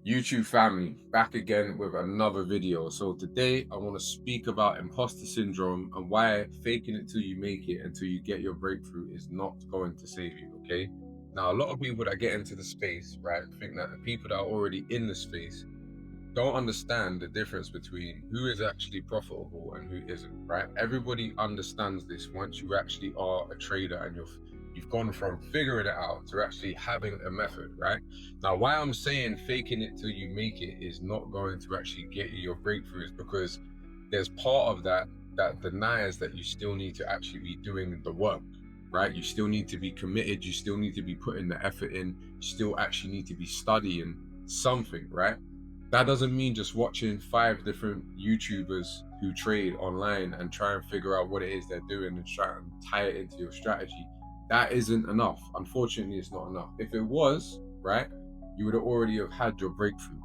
YouTube family, back again with another video. So today I want to speak about imposter syndrome and why faking it till you make it until you get your breakthrough is not going to save you. Okay. Now, a lot of people that get into the space, right, think that the people that are already in the space don't understand the difference between who is actually profitable and who isn't, right? Everybody understands this once you actually are a trader and you've gone from figuring it out to actually having a method, right? Now, why I'm saying faking it till you make it is not going to actually get you your breakthroughs, because there's part of that that denies that you still need to actually be doing the work, right? You still need to be committed, you still need to be putting the effort in, you still actually need to be studying something, right? That doesn't mean just watching 5 different YouTubers who trade online and try and figure out what it is they're doing and try and tie it into your strategy. That isn't enough. Unfortunately, it's not enough. If it was, right, you would have already have had your breakthrough,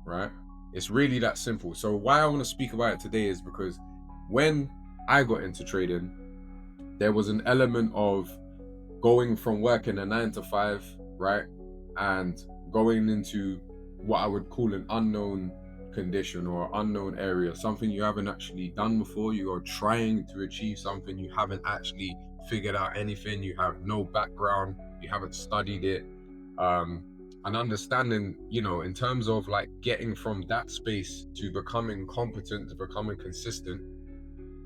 right? It's really that simple. So why I want to speak about it today is because when I got into trading, there was an element of going from working a 9 to 5, right, and going into what I would call an unknown condition or unknown area, something you haven't actually done before. You are trying to achieve something, you haven't actually figured out anything, you have no background, you haven't studied it. And understanding, in terms of like getting from that space to becoming competent, to becoming consistent,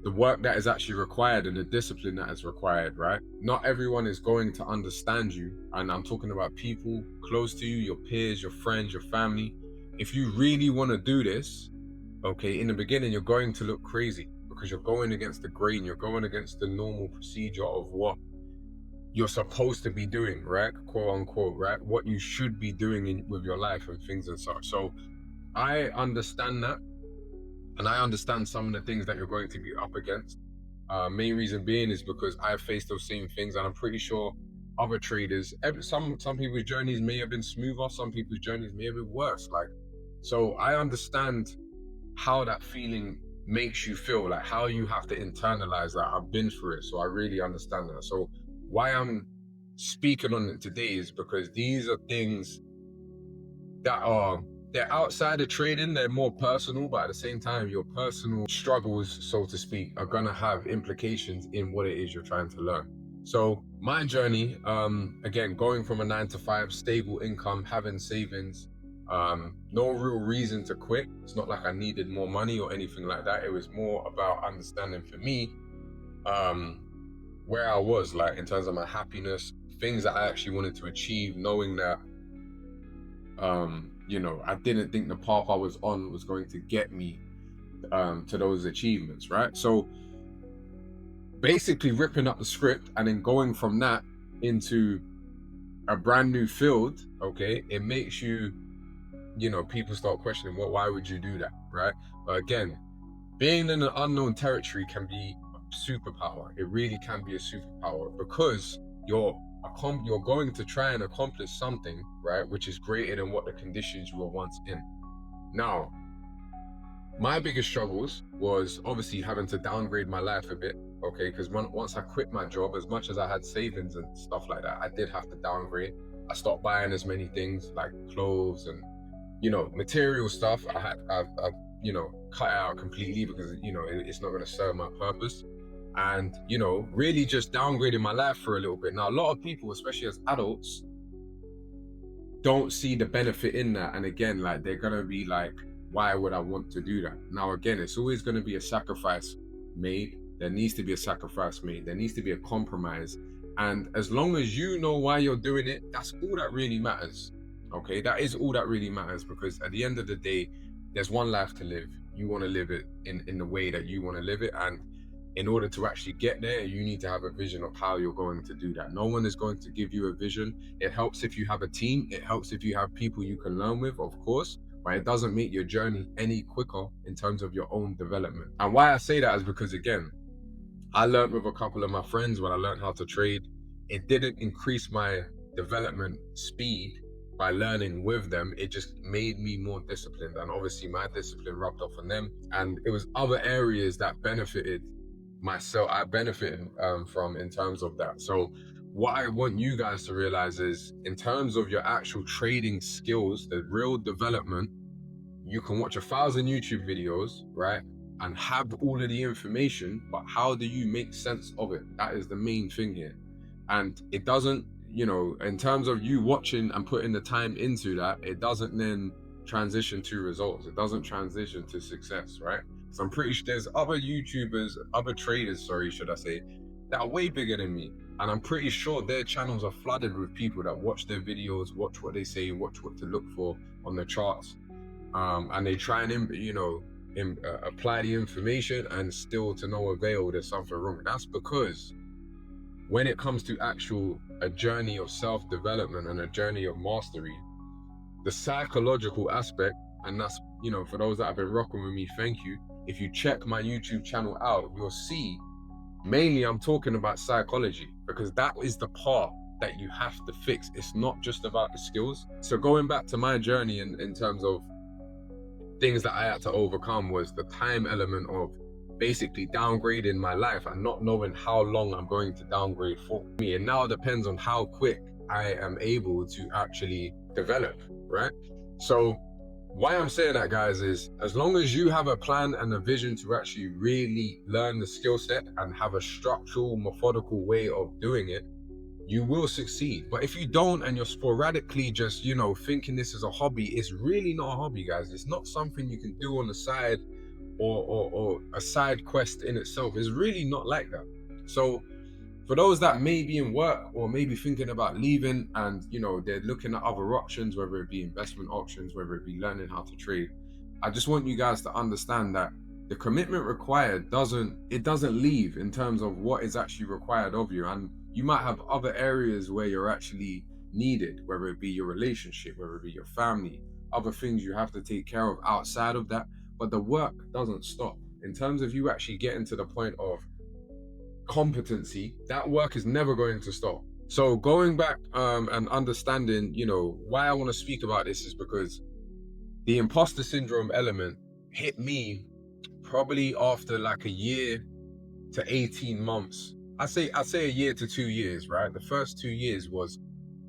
the work that is actually required and the discipline that is required, right? Not everyone is going to understand you. And I'm talking about people close to you, your peers, your friends, your family. If you really want to do this, okay, in the beginning, you're going to look crazy because you're going against the grain, you're going against the normal procedure of what you're supposed to be doing, right? Quote unquote, right? What you should be doing with your life and things and such. So I understand that. And I understand some of the things that you're going to be up against. Main reason being is because I've faced those same things, and I'm pretty sure other traders, some people's journeys may have been smoother, some people's journeys may have been worse. So I understand how that feeling makes you feel, like how you have to internalize that. I've been through it, so I really understand that. So why I'm speaking on it today is because these are things that are they're outside of trading, they're more personal, but at the same time, your personal struggles, so to speak, are gonna have implications in what it is you're trying to learn. So my journey, again, going from a 9 to 5, stable income, having savings, no real reason to quit. It's not like I needed more money or anything like that. It was more about understanding for me, where I was, like in terms of my happiness, things that I actually wanted to achieve, knowing that I didn't think the path I was on was going to get me to those achievements, right? So basically ripping up the script and then going from that into a brand new field, okay, it makes you, people start questioning, well, why would you do that, right? But again, being in an unknown territory can be a superpower. It really can be a superpower because you're going to try and accomplish something, right, which is greater than what the conditions you were once in. Now, my biggest struggles was obviously having to downgrade my life a bit, okay, because once I quit my job, as much as I had savings and stuff like that, I did have to downgrade. I stopped buying as many things like clothes and material stuff. I've cut it out completely because it's not going to serve my purpose. And really just downgrading my life for a little bit. Now, a lot of people, especially as adults, don't see the benefit in that. And again, like, they're gonna be like, why would I want to do that? Now, again, it's always going to be a sacrifice made. There needs to be a sacrifice made. There needs to be a compromise. And as long as you know why you're doing it, that's all that really matters. Okay, that is all that really matters, because at the end of the day, there's one life to live. You want to live it in the way that you want to live it. And in order to actually get there, you need to have a vision of how you're going to do that. No one is going to give you a vision. It helps if you have a team. It helps if you have people you can learn with, of course, but it doesn't make your journey any quicker in terms of your own development. And why I say that is because, again, I learned with a couple of my friends when I learned how to trade. It didn't increase my development speed by learning with them. It just made me more disciplined, and obviously my discipline rubbed off on them, and it was other areas that benefited myself. I benefited from in terms of that. So what I want you guys to realize is, in terms of your actual trading skills, the real development, you can watch 1,000 YouTube videos, right? And have all of the information, but how do you make sense of it? That is the main thing here. And it doesn't, in terms of you watching and putting the time into that, it doesn't then transition to results. It doesn't transition to success, right? So I'm pretty sure there's other YouTubers, other traders, sorry, should I say, that are way bigger than me. And I'm pretty sure their channels are flooded with people that watch their videos, watch what they say, watch what to look for on the charts. And they try and, apply the information, and still to no avail. There's something wrong. That's because when it comes to a journey of self-development and a journey of mastery, the psychological aspect, and that's, for those that have been rocking with me, thank you. If you check my YouTube channel out, you'll see mainly I'm talking about psychology, because that is the part that you have to fix. It's not just about the skills. So going back to my journey in terms of things that I had to overcome, was the time element of basically downgrading my life and not knowing how long I'm going to downgrade for. Me, it now depends on how quick I am able to actually develop, right? So why I'm saying that, guys, is as long as you have a plan and a vision to actually really learn the skill set and have a structural, methodical way of doing it, you will succeed. But if you don't, and you're sporadically just, thinking this is a hobby, it's really not a hobby, guys. It's not something you can do on the side, or a side quest in itself. It's really not like that. So for those that may be in work or maybe thinking about leaving, and they're looking at other options, whether it be investment options, whether it be learning how to trade, I just want you guys to understand that the commitment required doesn't leave in terms of what is actually required of you. And you might have other areas where you're actually needed, whether it be your relationship, whether it be your family, other things you have to take care of outside of that. But the work doesn't stop. In terms of you actually getting to the point of competency, that work is never going to stop. So going back and understanding, why I want to speak about this is because the imposter syndrome element hit me probably after like a year to 18 months. I say a year to 2 years, right? The first 2 years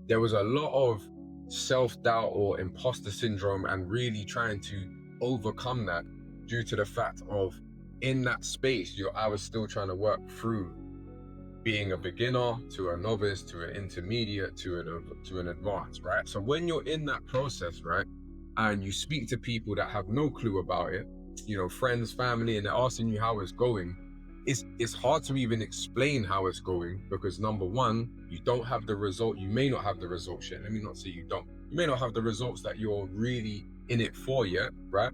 there was a lot of self-doubt or imposter syndrome, and really trying to overcome that, due to the fact of, in that space, I was still trying to work through being a beginner to a novice to an intermediate to an advanced, right? So when you're in that process, right, and you speak to people that have no clue about it, friends, family, and they're asking you how it's going, it's hard to even explain how it's going, because number one, you don't have the result. You may not have the results yet. Let me not say you don't. You may not have the results that you're really in it for yet, right?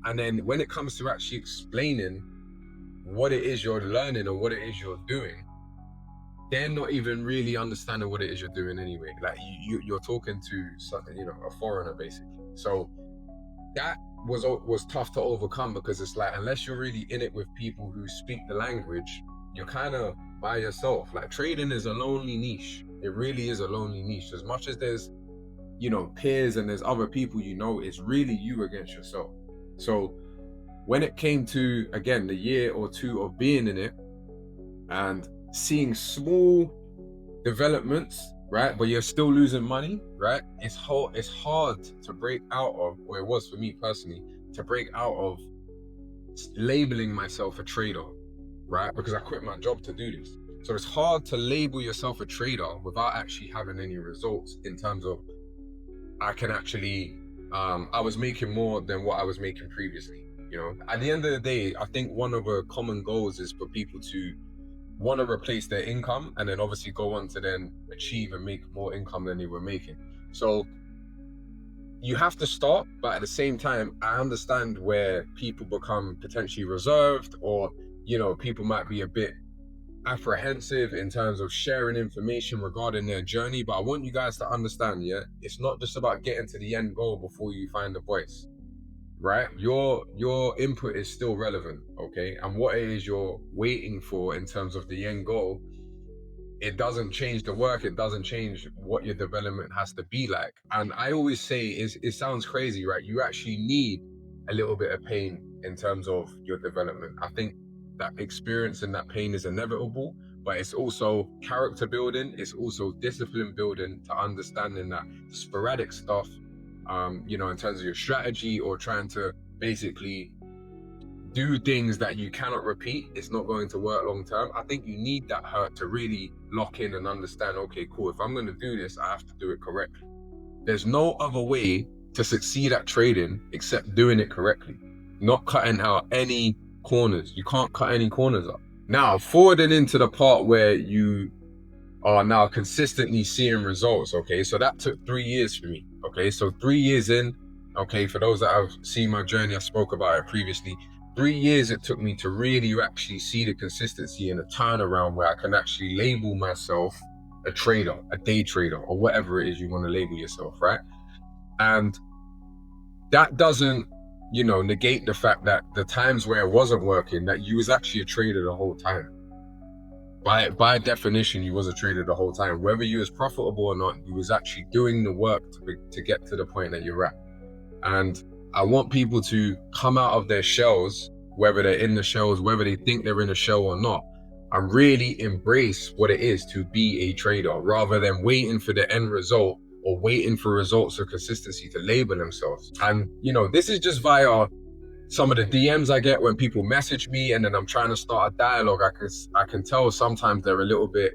And then when it comes to actually explaining what it is you're learning or what it is you're doing, they're not even really understanding what it is you're doing anyway. Like you're talking to something, a foreigner basically. So that was tough to overcome, because it's like, unless you're really in it with people who speak the language, you're kind of by yourself. Like, trading is a lonely niche. It really is a lonely niche. As much as there's peers and there's other people, it's really you against yourself. So when it came to, again, the year or two of being in it and seeing small developments, right, but you're still losing money, right, it's hard to break out of, or it was for me personally, to break out of labeling myself a trader, right, because I quit my job to do this. So it's hard to label yourself a trader without actually having any results, in terms of, I can actually I was making more than what I was making previously. At the end of the day, I think one of the common goals is for people to want to replace their income, and then obviously go on to then achieve and make more income than they were making. So you have to start, but at the same time, I understand where people become potentially reserved, or people might be a bit apprehensive in terms of sharing information regarding their journey. But I want you guys to understand, it's not just about getting to the end goal before you find a voice, right? Your input is still relevant, okay? And what it is you're waiting for in terms of the end goal, it doesn't change the work. It doesn't change what your development has to be like. And I always say, it sounds crazy, right? You actually need a little bit of pain in terms of your development. I think that experience and that pain is inevitable, but it's also character building. It's also discipline building to understanding that sporadic stuff, you know, in terms of your strategy or trying to basically do things that you cannot repeat, it's not going to work long term. I think you need that hurt to really lock in and understand, okay, cool, if I'm going to do this, I have to do it correctly. There's no other way to succeed at trading except doing it correctly, not cutting out any corners. You can't cut any corners up. Now, forwarding into the part where you are now consistently seeing results, okay, so that took 3 years for me, okay, so 3 years in, okay, for those that have seen my journey, I spoke about it previously. 3 years it took me to really actually see the consistency and a turnaround where I can actually label myself a trader, a day trader, or whatever it is you want to label yourself, right? And that doesn't, you know, negate the fact that the times where it wasn't working, that you was actually a trader the whole time. By definition, you was a trader the whole time. Whether you was profitable or not, you was actually doing the work to get to the point that you're at. And I want people to come out of their shells, whether they're in the shells, whether they think they're in a shell or not, and really embrace what it is to be a trader, rather than waiting for the end result or waiting for results or consistency to label themselves. And, you know, this is just via some of the DMs I get when people message me and then I'm trying to start a dialogue. I can tell sometimes they're a little bit,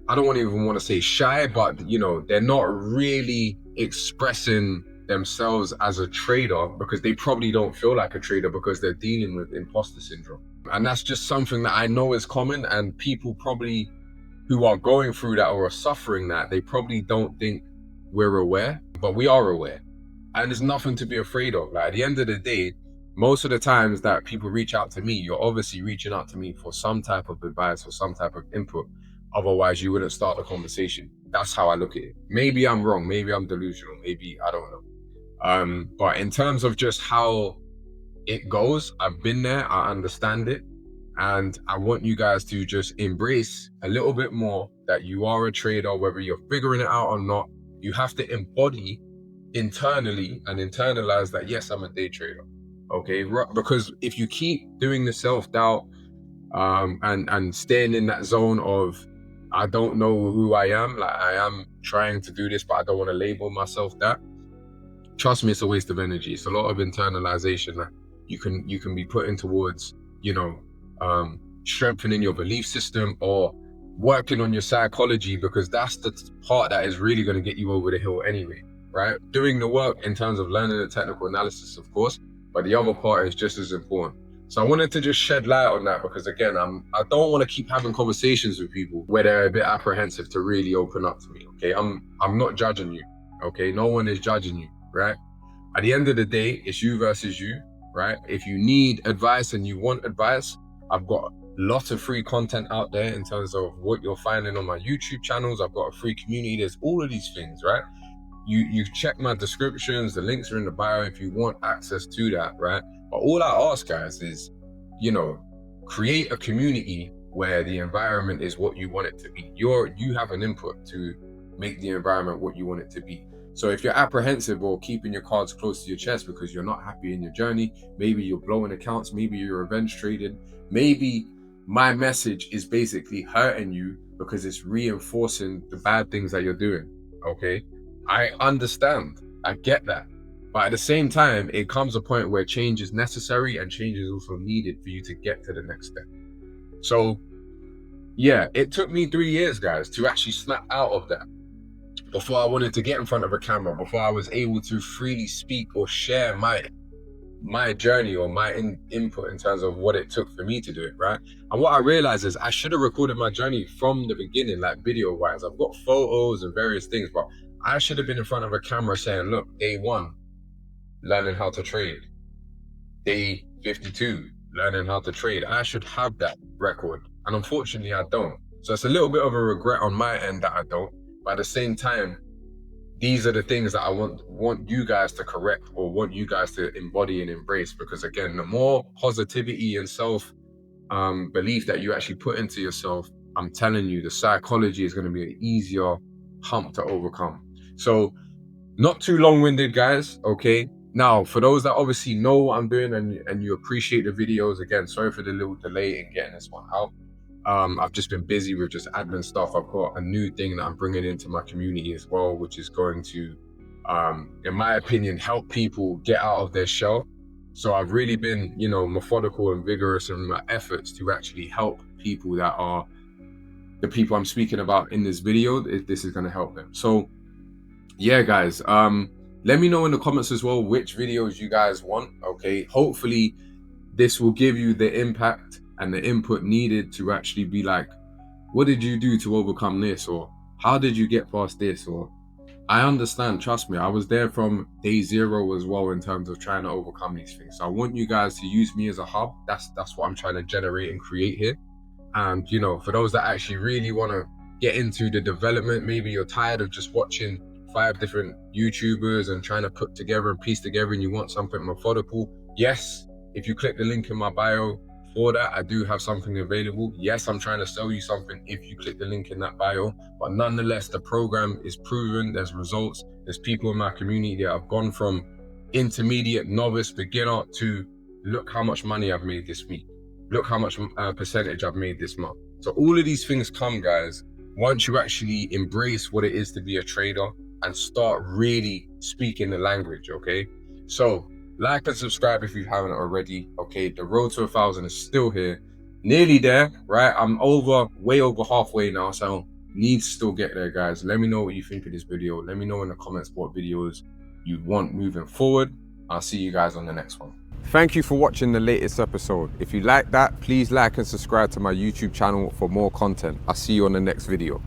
I don't even want to say shy, but, you know, they're not really expressing themselves as a trader because they probably don't feel like a trader because they're dealing with imposter syndrome. And that's just something that I know is common, and people probably who are going through that or are suffering that, they probably don't think we're aware, but we are aware. And there's nothing to be afraid of. Like, at the end of the day, most of the times that people reach out to me, you're obviously reaching out to me for some type of advice or some type of input. Otherwise, you wouldn't start the conversation. That's how I look at it. Maybe I'm wrong. Maybe I'm delusional. Maybe I don't know. But in terms of just how it goes, I've been there, I understand it. And I want you guys to just embrace a little bit more that you are a trader, whether you're figuring it out or not. You have to embody internally and internalize that, yes, I'm a day trader. Okay, because if you keep doing the self-doubt and staying in that zone of, I don't know who I am, like I am trying to do this, but I don't want to label myself that. Trust me, it's a waste of energy. It's a lot of internalization that you can be putting towards, you know, strengthening your belief system or working on your psychology, because that's the part that is really going to get you over the hill anyway, right? Doing the work in terms of learning the technical analysis, of course, but the other part is just as important. So I wanted to just shed light on that because, again, I don't want to keep having conversations with people where they're a bit apprehensive to really open up to me, okay? I'm not judging you, okay? No one is judging you, right? At the end of the day, it's you versus you, right? If you need advice and you want advice, I've got lots of free content out there in terms of what you're finding on my YouTube channels. I've got a free community. There's all of these things, right? You check my descriptions, the links are in the bio if you want access to that, right? But all I ask, guys, is, you know, create a community where the environment is what you want it to be. You have an input to make the environment what you want it to be. So if you're apprehensive or keeping your cards close to your chest because you're not happy in your journey, maybe you're blowing accounts, maybe you're revenge trading, maybe my message is basically hurting you because it's reinforcing the bad things that you're doing, okay? I understand, I get that. But at the same time, it comes a point where change is necessary and change is also needed for you to get to the next step. So yeah, it took me 3 years, guys, to actually snap out of that. Before I wanted to get in front of a camera, before I was able to freely speak or share my journey or my input in terms of what it took for me to do it, right? And what I realized is I should have recorded my journey from the beginning, like video wise. I've got photos and various things, but I should have been in front of a camera saying, look, day 1, learning how to trade. Day 52, learning how to trade. I should have that record. And unfortunately, I don't. So it's a little bit of a regret on my end that I don't. But at the same time, these are the things that I want you guys to correct or want you guys to embody and embrace. Because again, the more positivity and self belief that you actually put into yourself, I'm telling you, the psychology is going to be an easier hump to overcome. So not too long-winded, guys, okay? Now, for those that obviously know what I'm doing and you appreciate the videos, again, sorry for the little delay in getting this one out. I've just been busy with just admin stuff. I've got a new thing that I'm bringing into my community as well, which is going to, in my opinion, help people get out of their shell. So I've really been, you know, methodical and vigorous in my efforts to actually help people that are the people I'm speaking about in this video. If this is going to help them. So yeah, guys, let me know in the comments as well which videos you guys want. Okay, hopefully this will give you the impact and the input needed to actually be like, what did you do to overcome this, or how did you get past this? Or I understand, trust me, I was there from day zero as well in terms of trying to overcome these things. So I want you guys to use me as a hub. That's what I'm trying to generate and create here. And you know, for those that actually really want to get into the development, maybe you're tired of just watching 5 different YouTubers and trying to put together and piece together, and you want something methodical. Yes, if you click the link in my bio for that, I do have something available. Yes, I'm trying to sell you something if you click the link in that bio, but nonetheless, the program is proven. There's results. There's people in my community that have gone from intermediate, novice, beginner to look how much money I've made this week. Look how much percentage I've made this month. So all of these things come, guys, once you actually embrace what it is to be a trader and start really speaking the language, okay? So like and subscribe if you haven't already, okay? The road to 1,000 is still here, nearly there, right? I'm way over halfway now, so need to still get there, guys. Let me know what you think of this video. Let me know in the comments what videos you want moving forward. I'll see you guys on the next one. Thank you for watching the latest episode. If you like that, please like and subscribe to my YouTube channel for more content. I'll see you on the next video.